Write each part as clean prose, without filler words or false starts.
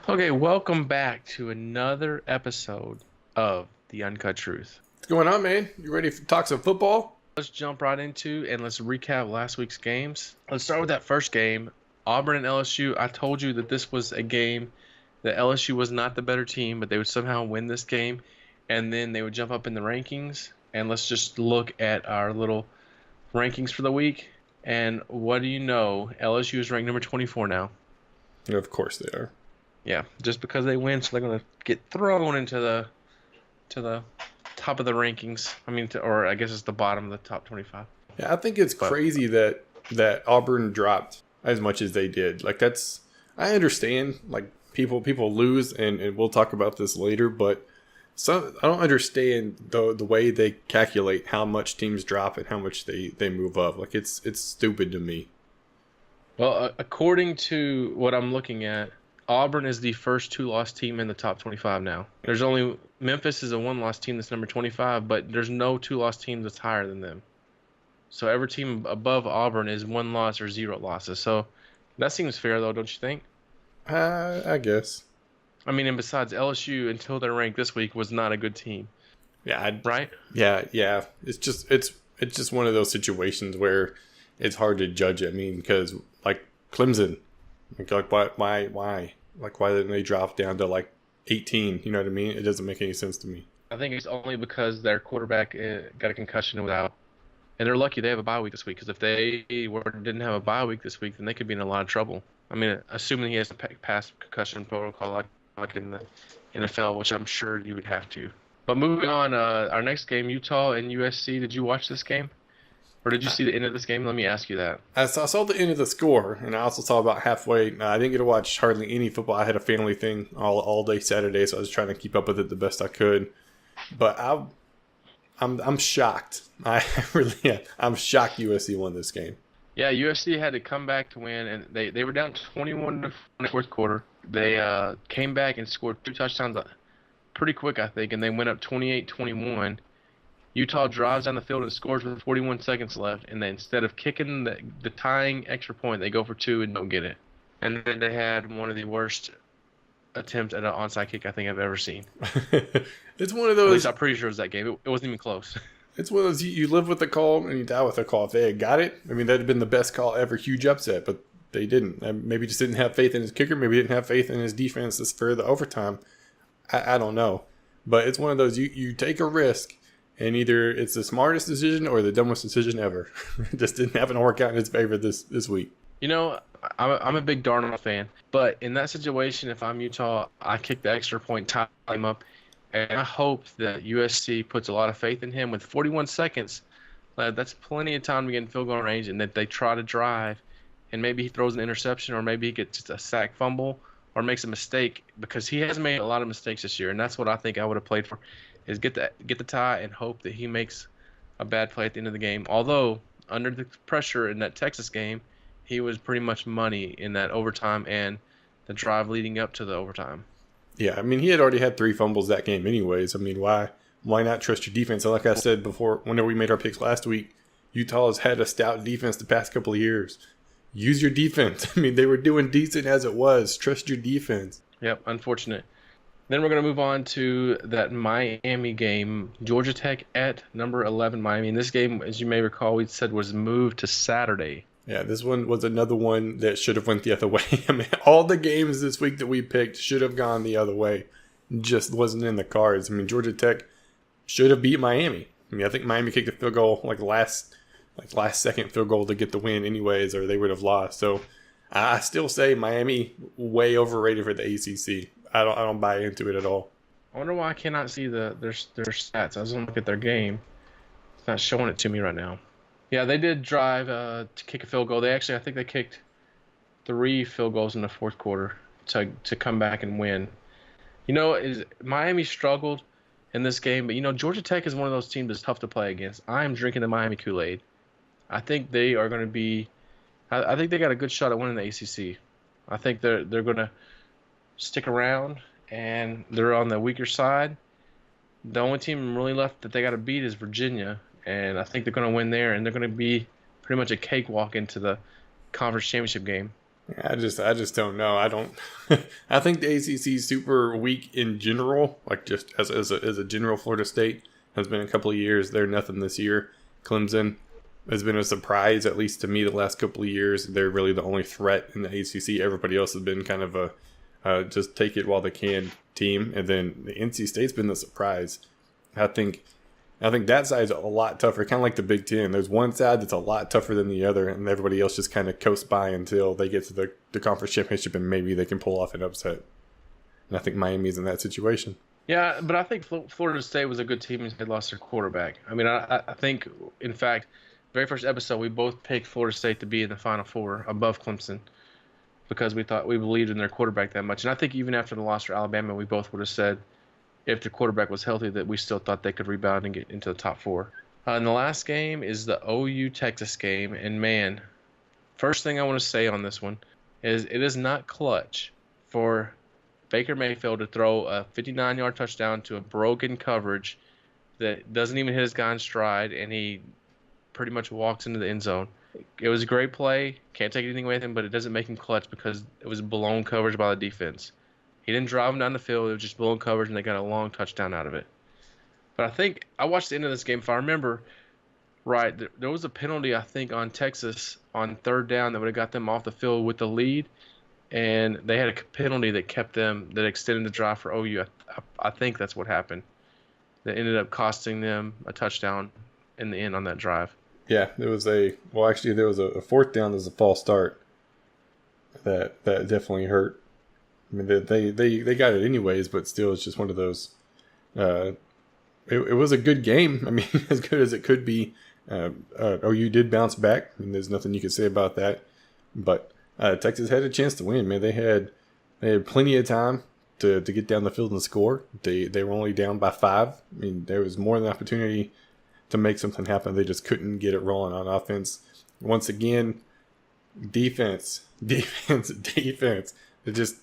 Okay, welcome back to another episode of the Uncut Truth. What's going on, man? You ready to talk some football? Let's jump right into and let's recap last week's games. Let's start with that first game, Auburn and LSU. I told you that this was a game that LSU was not the better team, but they would somehow win this game and then they would jump up in the rankings. And let's just look at our little rankings for the week. And what do you know? LSU is ranked number 24 now. Of course they are. Yeah, just because they win, so they're going to get thrown into the top of the rankings. I mean, or I guess it's the bottom of the top 25. Yeah, I think it's But crazy that Auburn dropped as much as they did. I understand. Like people lose, and we'll talk about this later. But I don't understand the way they calculate how much teams drop and how much they move up. Like it's stupid to me. well, according to what I'm looking at, Auburn is the first two-loss team in the top 25 now. There's only Memphis is a one-loss team that's number 25, but there's no two-loss team that's higher than them. So every team above Auburn is one loss or zero losses. So that seems fair, though, don't you think? I guess. I mean, and besides, LSU until their rank this week was not a good team, Yeah, right? yeah. It's just one of those situations where it's hard to judge it. I mean, because like Clemson, like why? Like why didn't they drop down to like 18? You know what I mean? It doesn't make any sense to me. I think it's only because their quarterback got a concussion and was out. And they're lucky they have a bye week this week because if didn't have a bye week this week, then they could be in a lot of trouble. I mean, assuming he has to pass concussion protocol like in the NFL, which I'm sure you would have to. But moving on, our next game, Utah and USC. Did you watch this game, or did you see the end of this game? Let me ask you that. I saw the end of the score, and I also saw about halfway. I didn't get to watch hardly any football. I had a family thing all day Saturday, so I was trying to keep up with it the best I could. But I'm shocked. I really am. I'm shocked USC won this game. Yeah, USC had to come back to win, and they were down 21 to 4 in the fourth quarter. They came back and scored two touchdowns pretty quick, I think, and they went up 28-21. Utah drives down the field and scores with 41 seconds left, and then instead of kicking the tying extra point, they go for two and don't get it. And then they had one of the worst attempts at an onside kick I think I've ever seen. It's one of At least those. I'm pretty sure it was that game. It wasn't even close. It's one of those you live with the call and you die with the call. If they had got it, I mean, that'd have been the best call ever. Huge upset, but they didn't. Maybe just didn't have faith in his kicker. Maybe didn't have faith in his defense for the overtime. I don't know. But it's one of those you take a risk, and either it's the smartest decision or the dumbest decision ever. It just didn't happen to work out in his favor this week. You know, I'm a big Darnold fan, but in that situation, if I'm Utah, I kick the extra point, tie him up, and I hope that USC puts a lot of faith in him with 41 seconds. That's plenty of time to get in field goal range, and that they try to drive, and maybe he throws an interception, or maybe he gets a sack fumble, or makes a mistake because he has made a lot of mistakes this year, and that's what I think I would have played for, is get the tie and hope that he makes a bad play at the end of the game. Although under the pressure in that Texas game, he was pretty much money in that overtime and the drive leading up to the overtime. Yeah, I mean, he had already had 3 fumbles that game anyways. I mean, why not trust your defense? And like I said before, whenever we made our picks last week, Utah has had a stout defense the past couple of years. Use your defense. I mean, they were doing decent as it was. Trust your defense. Yep, unfortunate. Then we're going to move on to that Miami game, Georgia Tech at number 11 Miami. And this game, as you may recall, we said was moved to Saturday. Yeah, this one was another one that should have went the other way. I mean, all the games this week that we picked should have gone the other way. Just wasn't in the cards. I mean, Georgia Tech should have beat Miami. I mean, I think Miami kicked a field goal last second field goal to get the win anyways, or they would have lost. So I still say Miami way overrated for the ACC. I don't buy into it at all. I wonder why I cannot see their stats. I was going to look at their game. It's not showing it to me right now. Yeah, they did drive to kick a field goal. I think they kicked 3 field goals in the fourth quarter to come back and win. You know, Miami struggled in this game, but you know, Georgia Tech is one of those teams that's tough to play against. I am drinking the Miami Kool-Aid. I think they are going to be. I think they got a good shot at winning the ACC. I think they're going to stick around, and they're on the weaker side. The only team really left that they got to beat is Virginia, and I think they're going to win there, and they're going to be pretty much a cakewalk into the conference championship game. I just don't know. I don't. I think the ACC is super weak in general. Like just as a general, Florida State has been a couple of years. They're nothing this year. Clemson has been a surprise, at least to me, the last couple of years. They're really the only threat in the ACC. Everybody else has been kind of a just take it while they can team. And then the NC State's been the surprise. I think that side's a lot tougher, kind of like the Big Ten. There's one side that's a lot tougher than the other, and everybody else just kind of coasts by until they get to the conference championship, and maybe they can pull off an upset. And I think Miami's in that situation. Yeah, but I think Florida State was a good team and they lost their quarterback. I mean, I think, in fact, very first episode, we both picked Florida State to be in the Final Four above Clemson because we believed in their quarterback that much. And I think even after the loss for Alabama, we both would have said, if the quarterback was healthy, that we still thought they could rebound and get into the top four. And the last game is the OU-Texas game. And, man, first thing I want to say on this one is it is not clutch for Baker Mayfield to throw a 59-yard touchdown to a broken coverage that doesn't even hit his guy in stride, and he pretty much walks into the end zone. It was a great play. Can't take anything away with him, but it doesn't make him clutch because it was blown coverage by the defense. He didn't drive him down the field. It was just blown coverage, and they got a long touchdown out of it. But I think I watched the end of this game. If I remember right, there was a penalty, I think, on Texas on third down that would have got them off the field with the lead, and they had a penalty that that extended the drive for OU. I think that's what happened. That ended up costing them a touchdown in the end on that drive. Yeah, there was there was a fourth down. There's a false start that definitely hurt. I mean, they got it anyways, but still, it's just one of those. It was a good game. I mean, as good as it could be. OU did bounce back. I mean, there's nothing you could say about that. But Texas had a chance to win. Man, they had plenty of time to get down the field and score. They were only down by 5. I mean, there was more than opportunity to make something happen. They just couldn't get it rolling on offense. Once again, defense. It just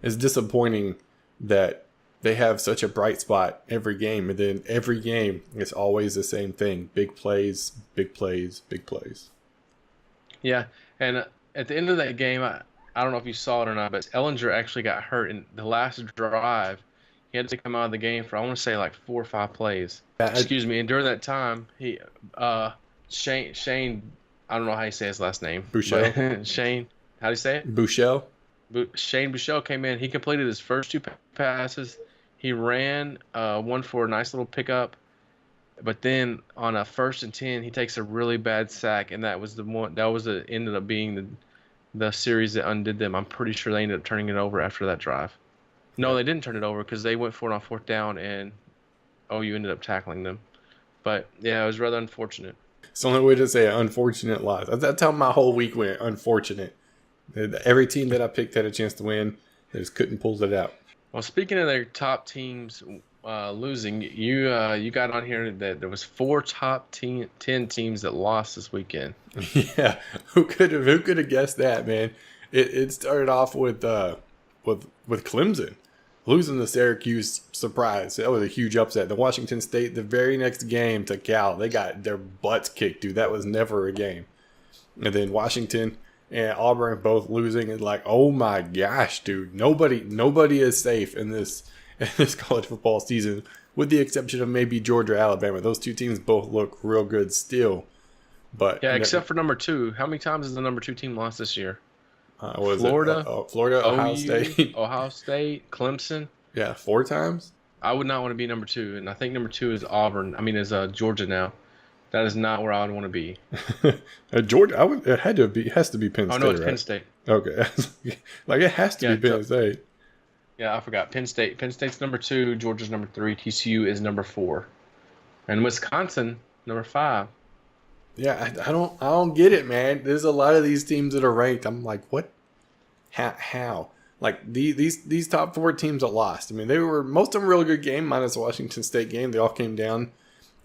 is disappointing that they have such a bright spot every game, and then every game it's always the same thing: big plays, big plays, big plays. Yeah, and at the end of that game, I don't know if you saw it or not, but Ellinger actually got hurt in the last drive. He had to come out of the game for, I want to say, like 4 or 5 plays. Excuse me. And during that time, he Shane, I don't know how you say his last name. Buechele. Shane, how do you say it? Buechele. Shane Buechele came in. He completed his first 2 passes. He ran one for a nice little pickup. But then on a 1st and 10, he takes a really bad sack, and that was the one. That was ended up being the series that undid them. I'm pretty sure they ended up turning it over after that drive. No, they didn't turn it over because they went for it on 4th down, and OU ended up tackling them. But yeah, it was rather unfortunate. It's the only way to say an unfortunate loss. That's how my whole week went. Unfortunate. Every team that I picked had a chance to win. They just couldn't pull it out. Well, speaking of their top teams losing, you got on here that there was 4 top 10 teams that lost this weekend. Yeah, who could have guessed that, man? It started off with Clemson losing to Syracuse. Surprise! That was a huge upset. The Washington State, the very next game to Cal, they got their butts kicked, dude. That was never a game. And then Washington and Auburn both losing. It's like, oh my gosh, dude. Nobody is safe in this college football season, with the exception of maybe Georgia, Alabama. Those 2 teams both look real good still. But yeah, except for number 2. How many times has the number 2 team lost this year? Florida, Ohio State, Clemson. Yeah, 4 times. I would not want to be number 2, and I think number 2 is Auburn. I mean, is Georgia now. That is not where I would want to be. Georgia, it has to be Penn State. Oh no, it's right? Penn State. Okay, like it has to be Penn State. Yeah, I forgot Penn State. Penn State's number 2. Georgia's number 3. TCU is number 4, and Wisconsin number 5. Yeah, I don't get it, man. There's a lot of these teams that are ranked. I'm like, what? How? Like these top 4 teams that lost. I mean, they were most of them really good game, minus the Washington State game. They all came down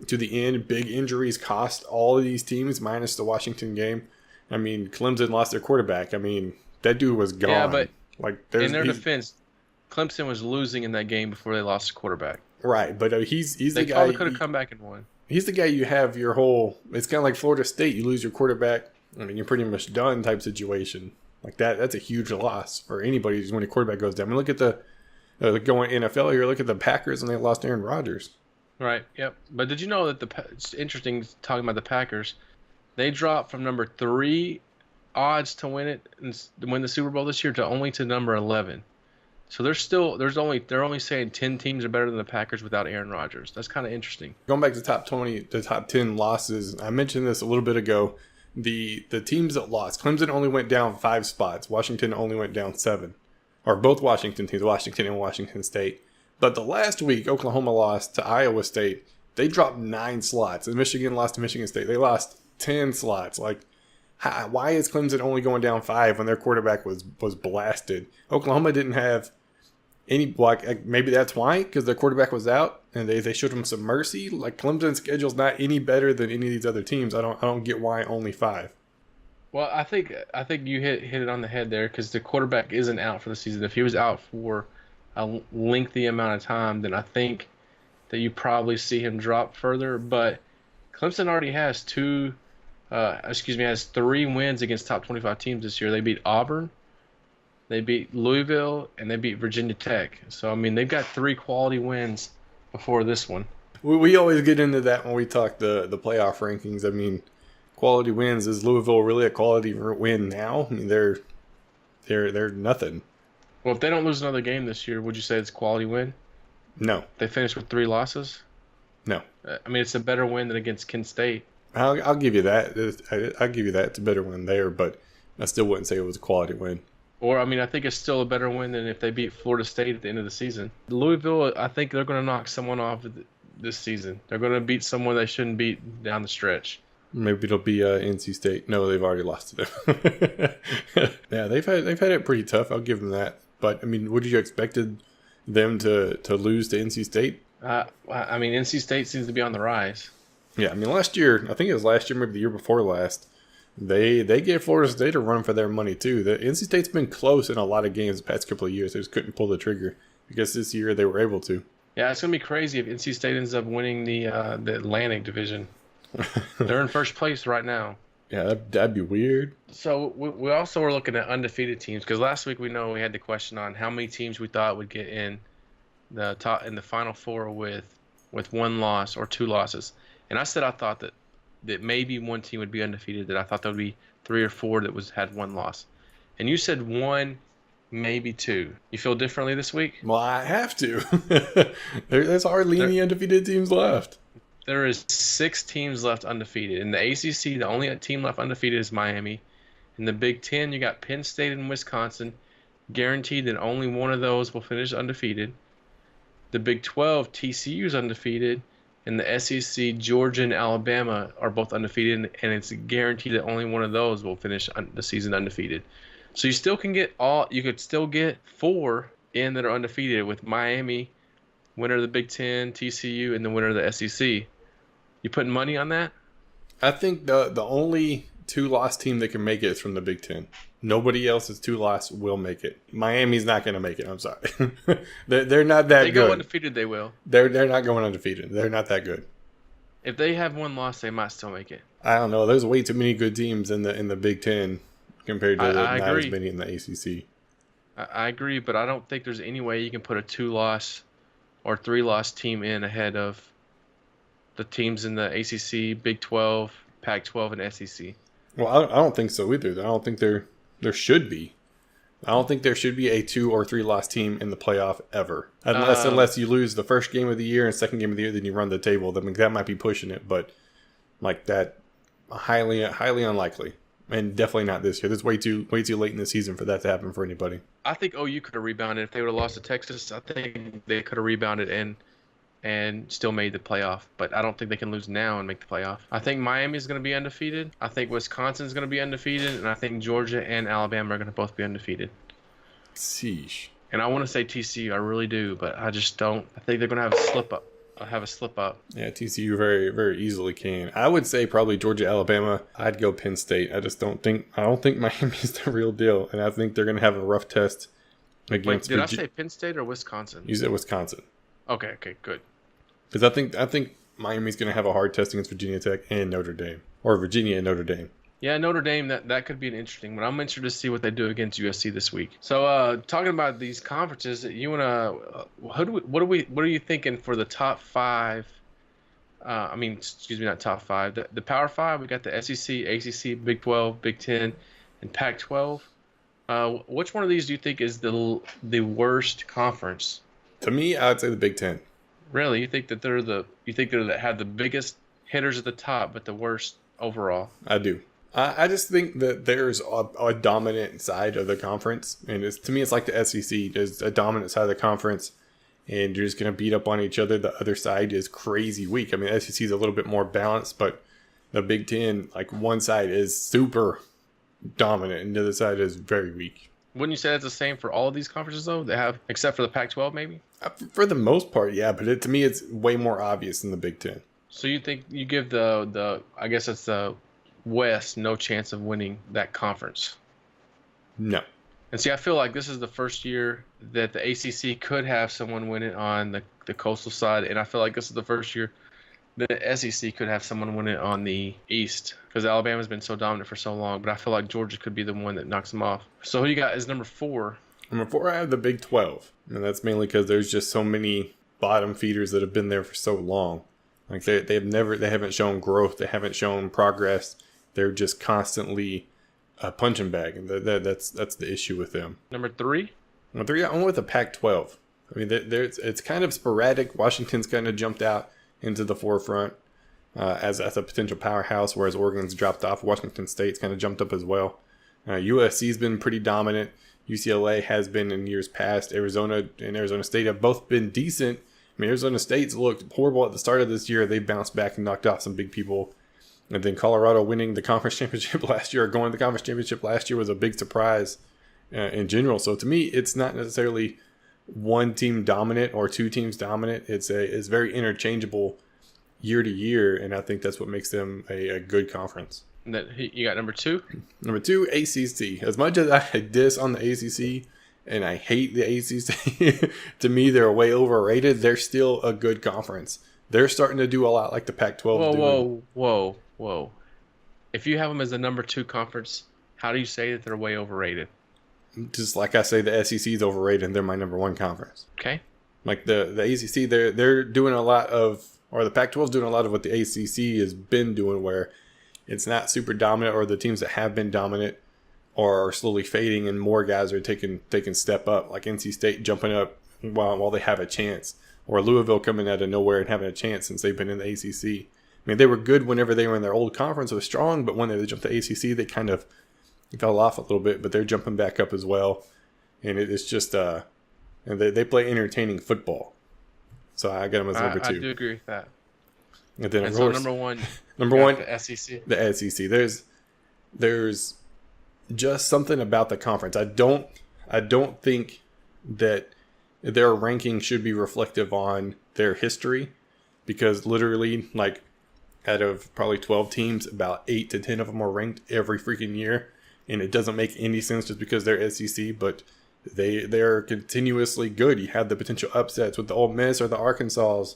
to the end. Big injuries cost all of these teams, minus the Washington game. I mean, Clemson lost their quarterback. I mean, that dude was gone. Yeah, but like in their defense, Clemson was losing in that game before they lost the quarterback. Right, but he's the guy. They probably could have come back and won. He's the guy you have your whole. It's kind of like Florida State. You lose your quarterback. I mean, you're pretty much done type situation. Like that's a huge loss for anybody when a quarterback goes down. I mean, look at the going NFL here. Look at the Packers, and they lost Aaron Rodgers. Right. Yep. But did you know that it's interesting talking about the Packers? They dropped from number 3 odds to win it and win the Super Bowl this year to number 11. So they're only saying 10 teams are better than the Packers without Aaron Rodgers. That's kind of interesting. Going back to the top 10 losses, I mentioned this a little bit ago. The teams that lost, Clemson only went down 5 spots. Washington only went down 7. Or both Washington teams, Washington and Washington State. But the last week, Oklahoma lost to Iowa State. They dropped 9 slots. And Michigan lost to Michigan State. They lost 10 slots. Like, why is Clemson only going down 5 when their quarterback was blasted? Oklahoma didn't have any, like, maybe that's why, because their quarterback was out and they showed him some mercy. Like, Clemson's schedule's not any better than any of these other teams. I don't get why only 5. Well, I think you hit it on the head there, because the quarterback isn't out for the season. If he was out for a lengthy amount of time, then I think that you probably see him drop further. But Clemson already has 3 wins against top 25 teams this year. They beat Auburn, they beat Louisville, and they beat Virginia Tech. So, I mean, they've got 3 quality wins before this one. We always get into that when we talk the playoff rankings. I mean, quality wins. Is Louisville really a quality win now? I mean, they're nothing. Well, if they don't lose another game this year, would you say it's a quality win? No. They finished with 3 losses? No. I mean, it's a better win than against Kent State. I'll give you that. I'll give you that. It's a better win there, but I still wouldn't say it was a quality win. Or, I mean, I think it's still a better win than if they beat Florida State at the end of the season. Louisville, I think they're going to knock someone off this season. They're going to beat someone they shouldn't beat down the stretch. Maybe it'll be NC State. No, they've already lost to them. Yeah, they've had it pretty tough. I'll give them that. But, I mean, would you expected them to lose to NC State? I mean, NC State seems to be on the rise. Yeah, I mean, last year, I think it was last year, maybe the year before last, they gave Florida State a run for their money, too. The NC State's been close in a lot of games the past couple of years. They just couldn't pull the trigger. I guess this year they were able to. Yeah, it's going to be crazy if NC State ends up winning the Atlantic Division. They're in first place right now. Yeah, that'd be weird. So we also were looking at undefeated teams, because last week we had the question on how many teams we thought would get in the Final Four with 1 loss or 2 losses. And I said I thought that maybe 1 team would be undefeated, that I thought there would be 3 or 4 that had 1 loss. And you said 1, maybe 2. You feel differently this week? Well, I have to. There's hardly any undefeated teams left. There is 6 teams left undefeated. In the ACC, the only team left undefeated is Miami. In the Big Ten, you got Penn State and Wisconsin. Guaranteed that only one of those will finish undefeated. The Big 12, TCU is undefeated. In the SEC, Georgia and Alabama are both undefeated, and it's guaranteed that only one of those will finish the season undefeated. So you still can get you could still get 4 in that are undefeated, with Miami, winner of the Big Ten, TCU, and the winner of the SEC. You putting money on that? I think the only 2-loss team that can make it is from the Big Ten. Nobody else's 2-loss will make it. Miami's not going to make it. I'm sorry. they're not that good. If they go undefeated, they will. They're not going undefeated. They're not that good. If they have 1 loss, they might still make it. I don't know. There's way too many good teams in the Big Ten compared to not as many in the ACC. I agree, but I don't think there's any way you can put a 2-loss or 3-loss team in ahead of the teams in the ACC, Big 12, Pac-12, and SEC. Well, I don't think so either. I don't think there should be. I don't think there should be a 2 or 3-loss team in the playoff ever, unless you lose the first game of the year and second game of the year, then you run the table. Then that might be pushing it, but like that, highly unlikely, and definitely not this year. This is way too late in the season for that to happen for anybody. I think OU could have rebounded if they would have lost to Texas. I think they could have rebounded and still made the playoff, but I don't think they can lose now and make the playoff. I think Miami's going to be undefeated. I think Wisconsin's going to be undefeated, and I think Georgia and Alabama are going to both be undefeated. Sheesh. And I want to say TCU, I really do, but I just don't. I think they're going to have a slip up. Yeah, TCU very, very easily can. I would say probably Georgia, Alabama. I'd go Penn State. I don't think Miami's the real deal, and I think they're going to have a rough test against. Wait, did I say Penn State or Wisconsin? You said Wisconsin. Okay, good. Because I think Miami's going to have a hard test against Virginia Tech and Notre Dame, or Virginia and Notre Dame. Yeah, Notre Dame, that could be an interesting one. I'm interested to see what they do against USC this week. So, talking about these conferences, you wanna, what are you thinking for the top five? I mean, excuse me, not top five. The Power Five. We got the SEC, ACC, Big 12, Big 10, and Pac-12. Which one of these do you think is the worst conference? To me, I would say the Big Ten. Really, you think they're that have the biggest hitters at the top, but the worst overall? I do. I just think that there's a dominant side of the conference, and to me, it's like the SEC. There's a dominant side of the conference, and you're just going to beat up on each other. The other side is crazy weak. I mean, SEC is a little bit more balanced, but the Big Ten, like one side is super dominant, and the other side is very weak. Wouldn't you say that's the same for all of these conferences though? They have, except for the Pac-12, maybe. For the most part, yeah, but to me, it's way more obvious than the Big Ten. So you think you give the I guess it's the West no chance of winning that conference? No. And see, I feel like this is the first year that the ACC could have someone win it on the coastal side, and I feel like this is the first year the SEC could have someone win it on the East because Alabama's been so dominant for so long. But I feel like Georgia could be the one that knocks them off. So who you got as number 4? Number 4, I have the Big 12, and that's mainly because there's just so many bottom feeders that have been there for so long. Like they haven't shown growth, they haven't shown progress. They're just constantly a punching bag, and that's the issue with them. Number 3? Number 3, I'm with the Pac-12. I mean, it's kind of sporadic. Washington's kind of jumped out into the forefront as a potential powerhouse, whereas Oregon's dropped off. Washington State's kind of jumped up as well. USC's been pretty dominant. UCLA has been in years past. Arizona and Arizona State have both been decent. I mean, Arizona State's looked horrible at the start of this year. They bounced back and knocked off some big people. And then Colorado winning the conference championship last year, or going to the conference championship last year, was a big surprise in general. So to me, it's not necessarily one team dominant or two teams dominant. It's very interchangeable year to year, and I think that's what makes them a good conference. And that you got number 2? Number 2, ACC. As much as I diss on the ACC and I hate the ACC, to me they're way overrated. They're still a good conference. They're starting to do a lot like the Pac-12 Whoa. If you have them as the number 2 conference, how do you say that they're way overrated? Just like I say the SEC is overrated and they're my number 1 conference. Okay. Like the ACC, they're doing a lot of, or the Pac-12 is doing a lot of what the ACC has been doing, where it's not super dominant, or the teams that have been dominant are slowly fading, and more guys are taking step up, like NC State jumping up while they have a chance, or Louisville coming out of nowhere and having a chance since they've been in the ACC. I mean, they were good whenever they were in their old conference. It was strong, but when they jumped to ACC, they kind of fell off a little bit, but they're jumping back up as well. And it's just, and they play entertaining football. So I got them as number 2. I do agree with that. And then, and so number 1, the SEC. The SEC. There's just something about the conference. I don't think that their ranking should be reflective on their history, because literally, like, out of probably 12 teams, about 8 to 10 of them are ranked every freaking year, and it doesn't make any sense just because they're SEC, but they're continuously good. You have the potential upsets with the Ole Miss or the Arkansas,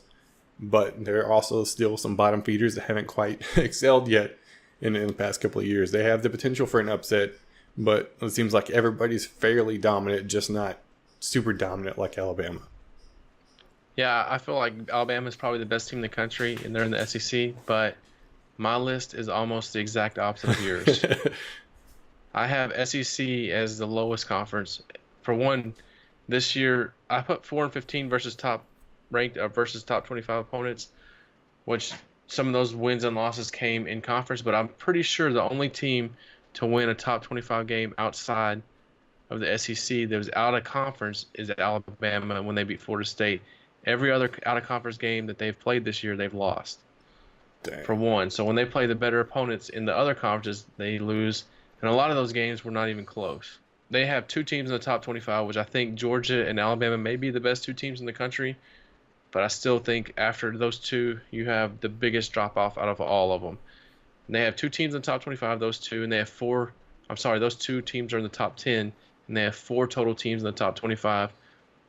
but there are also still some bottom feeders that haven't quite excelled yet in the past couple of years. They have the potential for an upset, but it seems like everybody's fairly dominant, just not super dominant like Alabama. Yeah, I feel like Alabama is probably the best team in the country, and they're in the SEC, but my list is almost the exact opposite of yours. I have SEC as the lowest conference. For one, this year, I put 4-15 versus top ranked versus top 25 opponents, which some of those wins and losses came in conference, but I'm pretty sure the only team to win a top 25 game outside of the SEC that was out of conference is Alabama when they beat Florida State. Every other out-of-conference game that they've played this year, they've lost. Dang. For one. So when they play the better opponents in the other conferences, they lose. And a lot of those games were not even close. They have 2 teams in the top 25, which I think Georgia and Alabama may be the best 2 teams in the country. But I still think after those 2, you have the biggest drop-off out of all of them. And they have 2 teams in the top 25, those 2, and they have 4. I'm sorry, those 2 teams are in the top 10, and they have 4 total teams in the top 25.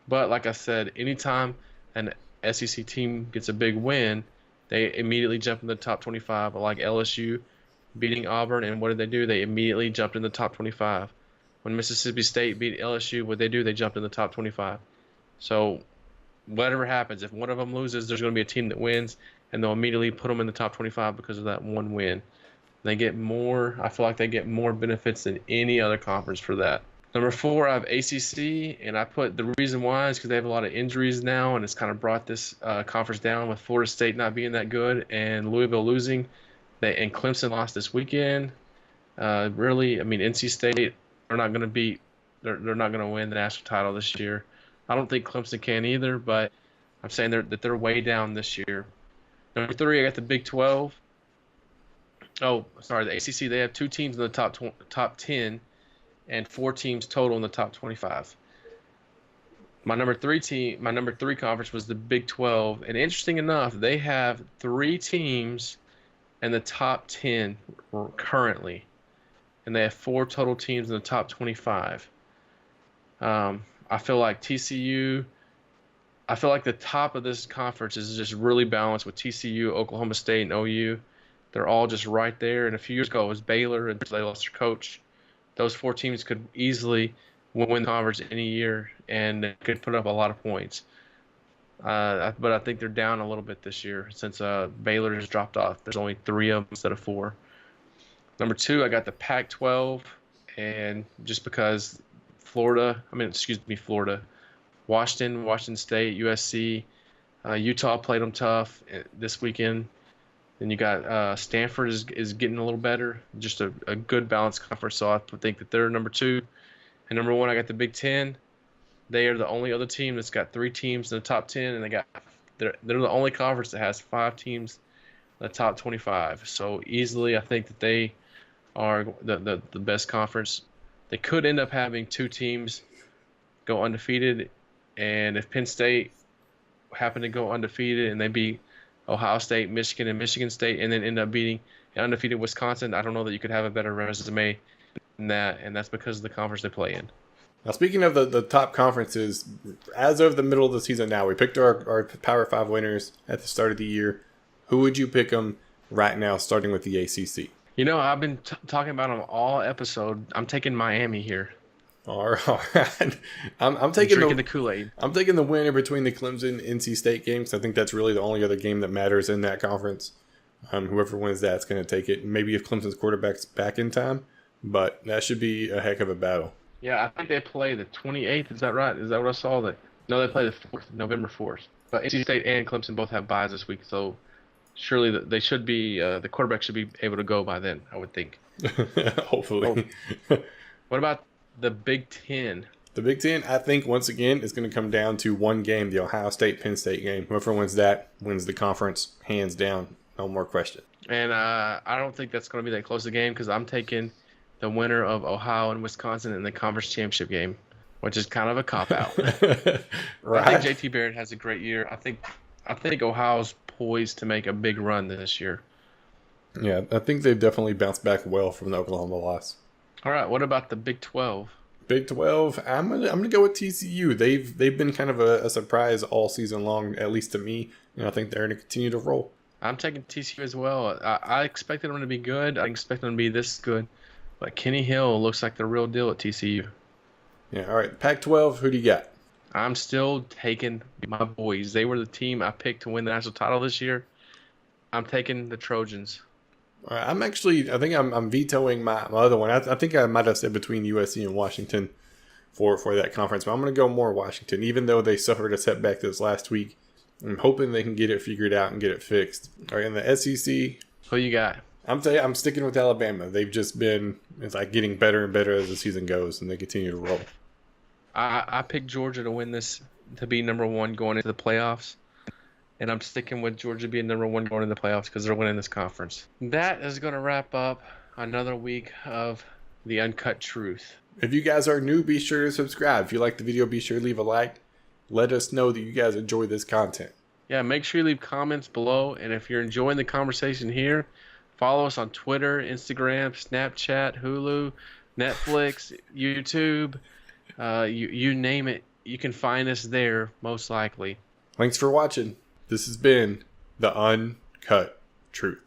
But like I said, anytime an SEC team gets a big win, they immediately jump in the top 25, like LSU, beating Auburn, and what did they do? They immediately jumped in the top 25. When Mississippi State beat LSU, what they do? They jumped in the top 25. So whatever happens, if one of them loses, there's going to be a team that wins, and they'll immediately put them in the top 25 because of that one win. They get more. I feel like they get more benefits than any other conference for that. Number 4, I have ACC, and I put the reason why is because they have a lot of injuries now, and it's kind of brought this conference down with Florida State not being that good and Louisville losing. And Clemson lost this weekend. Really, I mean, NC State are not going to beat. They're not going to win the national title this year. I don't think Clemson can either, but I'm saying that they're way down this year. Number 3, I got the Big 12. Oh, sorry, the ACC. They have 2 teams in the top 10, and 4 teams total in the top 25. My number 3 conference was the Big 12, and interesting enough, they have 3 teams in the top 10 currently, and they have 4 total teams in the top 25. I feel like TCU. I feel like the top of this conference is just really balanced with TCU, Oklahoma State, and OU. They're all just right there. And a few years ago, it was Baylor, and they lost their coach. Those 4 teams could easily win the conference any year, and they could put up a lot of points. But I think they're down a little bit this year since Baylor has dropped off. There's only 3 of them instead of 4. Number 2, I got the Pac-12, and just because Florida, Washington State, USC, Utah played them tough this weekend. Then you got Stanford is getting a little better, just a good balanced conference. So I think that they're number 2. And number 1, I got the Big Ten. They are the only other team that's got 3 teams in the top 10, and they're the only conference that has 5 teams in the top 25. So easily, I think that they are the best conference. They could end up having 2 teams go undefeated, and if Penn State happen to go undefeated and they beat Ohio State, Michigan, and Michigan State, and then end up beating an undefeated Wisconsin, I don't know that you could have a better resume than that, and that's because of the conference they play in. Now, speaking of the top conferences, as of the middle of the season now, we picked our Power 5 winners at the start of the year. Who would you pick them right now, starting with the ACC? You know, I've been talking about them all episode. I'm taking Miami here. All right. I'm taking drinking the Kool-Aid. I'm taking the winner between the Clemson NC State games. I think that's really the only other game that matters in that conference. Whoever wins that's going to take it. Maybe if Clemson's quarterback's back in time, but that should be a heck of a battle. Yeah, I think they play the 28th. Is that right? Is that what I saw? No, they play the 4th, November 4th. But NC State and Clemson both have byes this week, so surely they should be the quarterback should be able to go by then, I would think. Hopefully. What about the Big Ten? The Big Ten, I think, once again, is going to come down to one game, the Ohio State-Penn State game. Whoever wins that wins the conference, hands down. No more question. And I don't think that's going to be that close a game because I'm taking the winner of Ohio and Wisconsin in the conference championship game, which is kind of a cop-out. Right. I think JT Barrett has a great year. I think Ohio's poised to make a big run this year. Yeah, I think they've definitely bounced back well from the Oklahoma loss. All right, what about the Big 12? Big 12, I'm gonna go with TCU. They've been kind of a surprise all season long, at least to me, and I think they're going to continue to roll. I'm taking TCU as well. I expected them to be good. I expect them to be this good. But Kenny Hill looks like the real deal at TCU. Yeah, all right. Pac-12, who do you got? I'm still taking my boys. They were the team I picked to win the national title this year. I'm taking the Trojans. All right, I think I'm vetoing my other one. I think I might have said between USC and Washington for that conference. But I'm going to go more Washington, even though they suffered a setback this last week. I'm hoping they can get it figured out and get it fixed. All right, in the SEC. Who you got? I'm sticking with Alabama. They've just been getting better and better as the season goes, and they continue to roll. I picked Georgia to win this, to be number 1 going into the playoffs. And I'm sticking with Georgia being number 1 going into the playoffs because they're winning this conference. That is going to wrap up another week of the Uncut Truth. If you guys are new, be sure to subscribe. If you like the video, be sure to leave a like. Let us know that you guys enjoy this content. Yeah, make sure you leave comments below. And if you're enjoying the conversation here, follow us on Twitter, Instagram, Snapchat, Hulu, Netflix, YouTube. You name it, you can find us there, most likely. Thanks for watching. This has been the Uncut Truth.